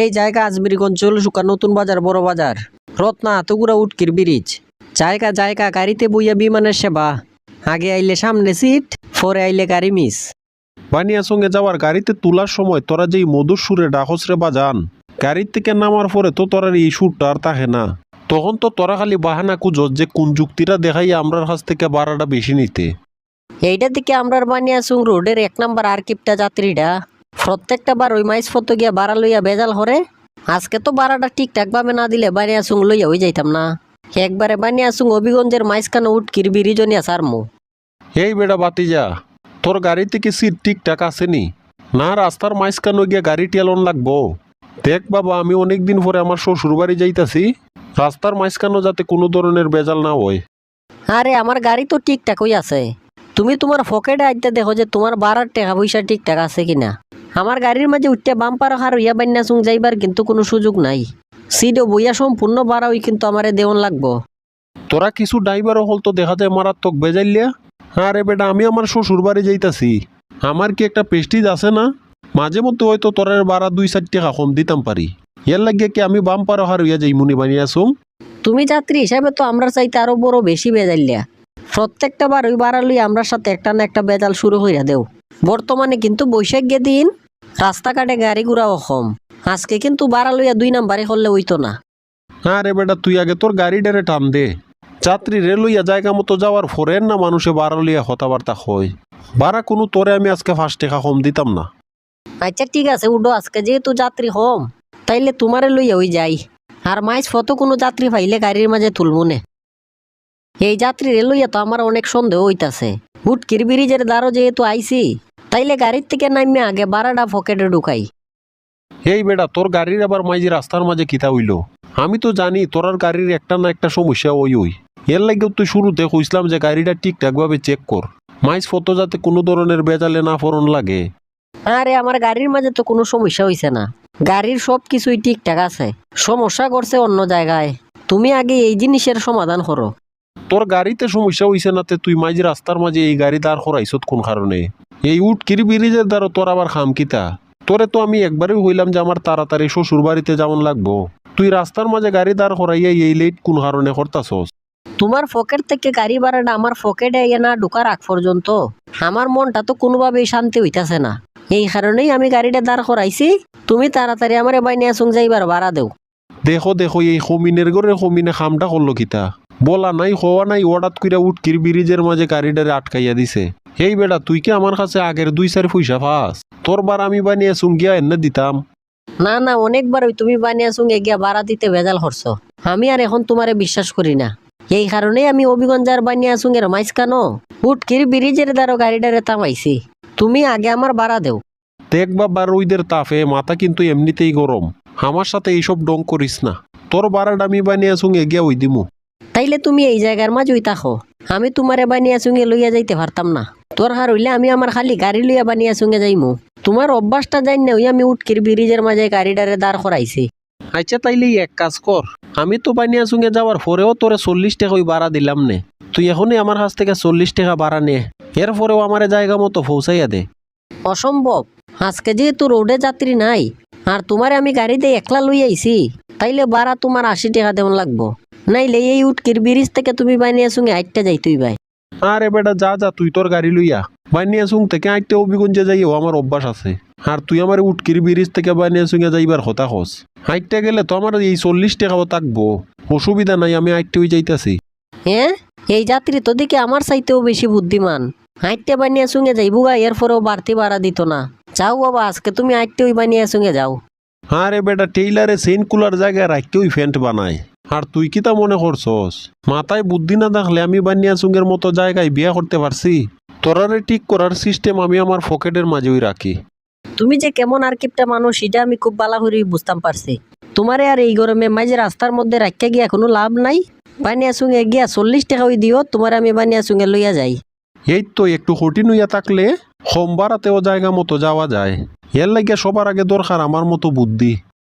এই জায়গা আজমিরিগঞ্জ চলুকা নতুন বাজার বড় বাজার রত্না তুগুরা উটকির ব্রিজ জায়গা জায়গা গাড়িতে বইয়া বিমানের সেবা আগে আইলে সামনে সিট পরে আইলে গাড়ি মিস বানিয়া সঙ্গে যাওয়ার গাড়িতে তোলার সময় তোরা যেই মধুর সুরে ডাকস রে বাজান গাড়ির থেকে নামার পরে তো তোরার এই সুরটা আর থাকে না তখন তো তোরা খালি বাহানা কুজস যে কোন যুক্তিটা দেখাই আমরার কাছ থেকে ভাড়াটা বেশি নিতে। এইটা দিকে আমরার বানিয়াসুং রোডের 1 নম্বর আরকিপটা যাত্রীরা প্রত্যেকটা বার ওই মাইস ফটো গিয়া ভাড়া লইয়া বেজাল হরে আজকে তো ভাড়াটা ঠিকঠাক ভাবে না দিলে বানিয়াসুং লইয়া হয়ে যাইতাম না একবারে বানিয়াসুং হবিগঞ্জের মাইসখানে উটকির বিরিজনিয়া সারমু। এই বেড়া বাতিজা তোর গাড়ি থেকে সিট ঠিকঠাক আসেনি না রাস্তার মাঝখানে গিয়া গাড়ি টেলন লাগবো। দেখ বাবা আমি অনেকদিন পরে আমার শ্বশুর বাড়ি যাইতাছি রাস্তার মাঝখানে যাতে কোনো ধরনের বেজাল না হয়। আরে আমার গাড়ি তো ঠিকঠাক হই আছে তুমি তোমার পকেটে আইতে দেখো যে তোমার ভাড়ার টাকা পয়সা ঠিকঠাক আছে কিনা। আমার গাড়ির মাঝে উঠতে বাম্পার হার হইয়া বান্যাসুং যাইবার কিন্তু কোনো সুযোগ নাই সিটও বইয়া সম্পূর্ণ ভাড়া হই কিন্তু আমারে দেওয়ান লাগবো। তোরা কিছু ড্রাইভারও হল তো দেখা যায় মারাত্মক বেজাইলিয়া। আরে বেটা আমি আমার শ্বশুর বাড়ি যাইতাছি আমার কি একটা পেস্টিজ আছে না মাঝে মধ্যে হয়তো তোরার ভাড়া 2-4 টাকা কম দিতাম পারি এর লাগিয়ে কি আমি বাম্পার হার হইয়া যাই মুনি বানিয়াছুং। তুমি যাত্রী হিসাবে তো আমরা চাইতে আরো বড় বেশি বেজাইলিয়া প্রত্যেকটা বার ওই ভাড়া লই আমরা সাথে একটা না একটা বেজাল শুরু হইয়া দেও। বর্তমানে কিন্তু বৈশাখের দিন রাস্তাঘাটে গাড়ি ঘোড়াও কম আজকে কিন্তু ভাড়া লইয়া 2 নাম্বারে করলে হইতো না। আরে বেটা তুই আগে তোর গাড়িটারে টান দে যাত্রী রেল লইয়া জায়গা মতো যাওয়ার ফোরেন না মানুষে ভাড়া লইয়া কথাবার্তা হয় ভাড়া কোনো তোরে আমি আজকে 5 টাকা কম দিতাম না। আচ্ছা ঠিক আছে উডো আজকে যেহেতু যাত্রী কম তাইলে তোমারে লইয়া ওই যাই আর মাইস ফটো কোনো যাত্রী পাইলে গাড়ির মাঝে তুলমুনে। এই যাত্রী রেল লইয়া তো আমার অনেক সন্দেহ হইতাছে উটকির ব্রিজের দ্বারও যেহেতু আইছি তাইলে গাড়ির থেকে নামিয়ে আগে ভাড়াটা পকেটে ঢুকাই। এই বেটা তোর গাড়ির আবার মাঝে রাস্তার মাঝে কিতা হইল আমি তো জানি তোরার গাড়ির একটা না একটা সমস্যা ওই এর লাগেও তুই শুরুতে কইসলাম যে গাড়িটা ঠিকঠাক ভাবে চেক কর মাইস ফটো যাতে কোনো ধরনের বেজালে না ফরন লাগে। আরে আমার গাড়ির মাঝে তো কোনো সমস্যা হইছে না গাড়ির সব কিছুই ঠিকঠাক আছে সমস্যা করছে অন্য জায়গায় তুমি আগে এই জিনিসের সমাধান করো। তোর গাড়িতে সমস্যা হইছে না তুই মাঝে রাস্তার মাঝে এই গাড়ি দাঁড় করাইছত কোন কারণে এই উটকির ব্রিজের দ্বারা তোর আবার খাম কিতা তোরে তো আমি একবারই হইলাম যে আমার তাড়াতাড়ি শ্বশুর বাড়িতে যেমন লাগবো তুই রাস্তার মাঝে গাড়ি দাঁড় করাইয়া এই লেট কোন কারণে করতাছস। তোমার পকেট থেকে গাড়ি ভাড়াটা আমার পকেটে না ঢোকার আগ পর্যন্ত আমার মনটা তো কোনোভাবেই শান্তি হইতাছে না এই কারণেই আমি গাড়িটা দাঁড় করাইছি তুমি তাড়াতাড়ি আমার বানিয়াসুং যাইবার ভাড়া দেও। দেখো দেখো এই হমিনের ঘরে হমিনে খামটা করলো কিতা বলা নাই হওয়া নাই হঠাৎ কইরা উটকির ব্রিজের মাঝে গাড়িটারে আটকাইয়া দিছে। এই বেটা তুই কি আমার কাছে আগের 2-4 পয়সা পাস তোর বার আমি বানিয়াছুং গিয়া এনে দিতাম। না না অনেকবার ওই তুমি বানিয়াসুং গিয়া ভাড়া দিতে ভেজাল করছো আমি আর এখন তোমারে বিশ্বাস করি না এই কারণেই আমি হবিগঞ্জার বানিয়াসুং এর মাইসখানো উটকির ব্রিজের দ্বারা গাড়িটারে থামাইছি তুমি আগে আমার ভাড়া দেও। দেখ বাবা রইদের তাপে মাথা কিন্তু এমনিতেই গরম আমার সাথে এইসব ডং করিস না তোর বারাটা আমি বানিয়াছুং এগিয়া ওই দিমু। তাইলে তুমি এই জায়গার মাঝেই থাকো আমি তোমারে বানিয়াসুং এ লইয়া যাইতে পারতাম না তোর হার হইলে আমি আমার খালি গাড়ি লইয়া বানিয়াসুং এ যাইমু তোমার অভ্যাসটা জানি না আমি উটকির ব্রিজের মাঝে গাড়িটারে দাঁড় করাইছি। আচ্ছা তাইলে এক কাজ কর আমি তো বানিয়াছুং এ যাওয়ার পরেও তোরে 40 টাকা ওই ভাড়া দিলাম নে তুই এখনই আমার কাছ থেকে 40 টাকা ভাড়া নে এরপরেও আমার জায়গা মতো পৌঁছাইয়া দে। অসম্ভব আজকে যেহেতু রোডে যাত্রী নাই আর তোমারে আমি গাড়িতে একলা লই আইছি তাইলে ভাড়া তোমার 80 টাকা দেওয়ান লাগবো নাইলে এই উটকির ব্রিজ থেকে তুমি বানিয়াসুং এ আইটটা যাইতুই ভাই। আরে বেটা যা যা তুই তোর গাড়ি লইয়া বানিয়াছুং থেকে আইতে হবিগঞ্জে যাইও আমার অভ্যাস আছে আর তুই আমার উটকির ব্রিজ থেকে বানিয়াছুং এ যাইবার কথা হস আইটটা গেলে তো আমার এই 40 টাকাও থাকবো অসুবিধা নাই আমি আইটতে হয়ে যাইতাছি। হ্যাঁ এই যাত্রী তো দেখি আমার চাইতেও বেশি বুদ্ধিমান আইটটা বানিয়াসুং এ যাইবো গা এরপরেও বাড়তি ভাড়া দিত না যাও বাবা আজকে তুমি আইটতে ওই বানিয়াসুং এ যাও। আরে বেটা টেইলারে চেইন কুলার জায়গায় রাখতে ওই ফ্যান্ট বানায় আর তুই কি তা মনে করছস মাথায় বুদ্ধি না থাকলে আমি বানিয়াছুং এর মতো জায়গায় বিয়া করতে পারছি তোরারে ঠিক করার সিস্টেম আমি আমার পকেটের মাঝেই রাখি। তুমি যে কেমন আর কিপটা মানুষ এটা আমি খুব ভালো করে বুঝতাম পারছি তোমারে আর এই গরমে মাঝে রাস্তার মধ্যে রাখিয়া গিয়া কোনো লাভ নাই বানিয়াছুং এ গিয়া 40 টাকা ওই দিও তোমার আমি বানিয়াছুং এ লইয়া যাই। এই তো একটু হটি নুইয়া থাকলে সোমবারাতেও জায়গা মতো যাওয়া যায় এর লাগে সবার আগে দরকার আমার মতো বুদ্ধি।